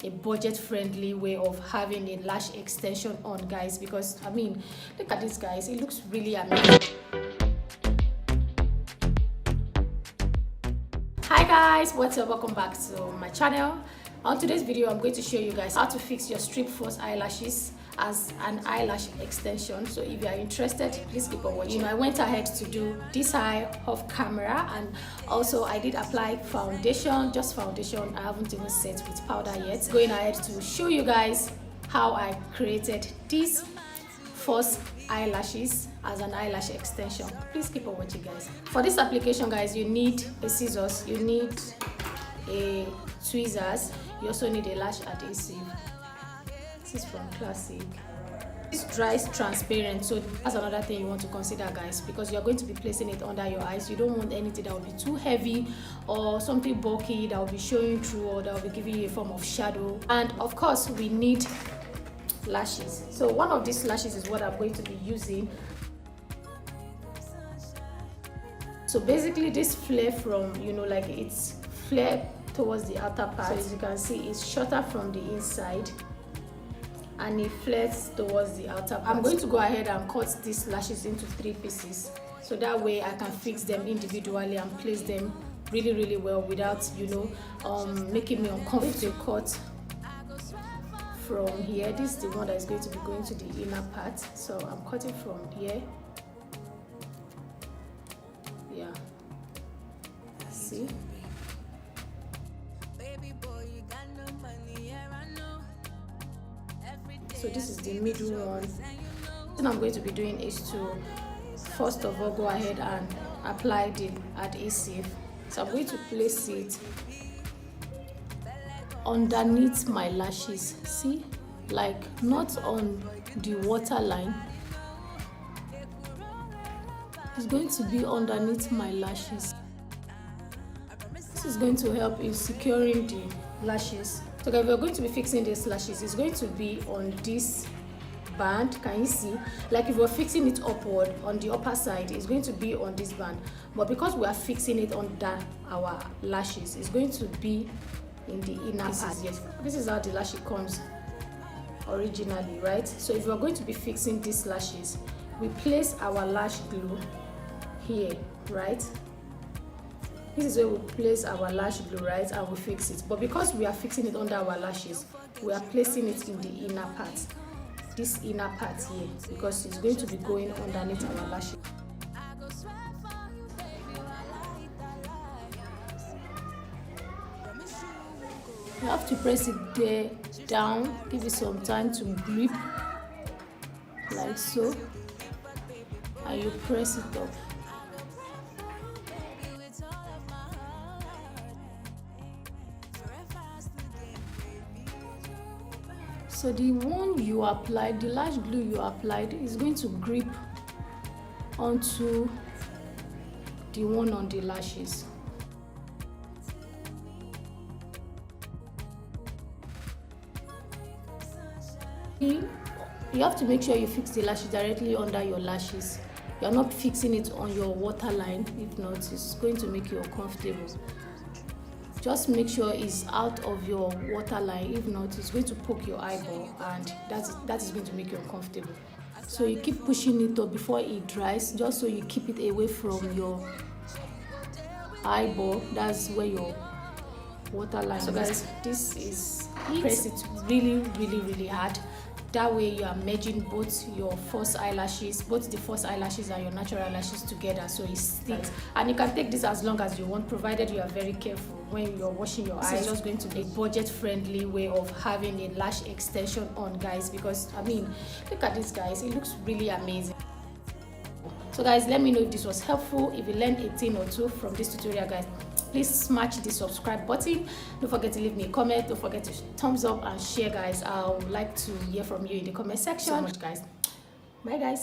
a budget-friendly way of having a lash extension on, guys, because I mean, look at this, guys, it looks really amazing. Hi guys, what's up? Welcome back to my channel. On today's video, I'm going to show you guys how to fix your strip false eyelashes as an eyelash extension. So if you are interested, please keep on watching. I went ahead to do this eye off camera, and also I did apply foundation, just foundation. I haven't even set with powder yet. Going ahead to show you guys how I created these false eyelashes as an eyelash extension. Please keep on watching, guys. For this application, guys, you need a scissors, you need a tweezers, you also need a lash adhesive. This is from Classic. This dries transparent, so that's another thing you want to consider, guys, because you're going to be placing it under your eyes. You don't want anything that will be too heavy or something bulky that will be showing through or that will be giving you a form of shadow. And of course, we need lashes. So one of these lashes is what I'm going to be using. So basically this flare from, like it's flare towards the outer part. So as you can see, it's shorter from the inside and it flares towards the outer part. I'm going to go ahead and cut these lashes into 3 pieces, so that way I can fix them individually and place them really well without making me uncomfortable. Cut from here. This is the one that is going to be going to the inner part, so I'm cutting from here. Yeah, see, so this is the middle one. What I'm going to be doing is to first of all go ahead and apply the adhesive. So I'm going to place it underneath my lashes, see, like not on the waterline. It's going to be underneath my lashes. This is going to help in securing the lashes. So guys, we're going to be fixing these lashes. It's going to be on this band. Can you see? Like if we're fixing it upward on the upper side, it's going to be on this band, but because we are fixing it under our lashes, it's going to be in the inner part. Yes, this is how the lash comes originally, right? So if we're going to be fixing these lashes, we place our lash glue here, right? This is where we place our lash glue, right, and we fix it. But because we are fixing it under our lashes, we are placing it in the inner part, this inner part here, because it's going to be going underneath our lashes. You have to press it there down, give it some time to grip, like so, and you press it up. So the one you applied, the lash glue you applied, is going to grip onto the one on the lashes. You have to make sure you fix the lashes directly under your lashes. You're not fixing it on your waterline. If not, it's going to make you uncomfortable. Just make sure it's out of your waterline. If not, it's going to poke your eyeball, and that is going to make you uncomfortable. So you keep pushing it up before it dries, just so you keep it away from your eyeball. That's where your waterline. So guys, this is press it really hard. That way you are merging both your false eyelashes, both the false eyelashes and your natural eyelashes together, so it sticks. And you can take this as long as you want, provided you are very careful when you're washing your eyes. This is just going to be a budget-friendly way of having a lash extension on, guys, because I mean, look at this, guys, it looks really amazing. So guys, let me know if this was helpful. If you learned a thing or two from this tutorial, guys, please smash the subscribe button. Don't forget to leave me a comment. Don't forget to thumbs up and share, guys. I would like to hear from you in the comment section. So much, guys. Bye, guys.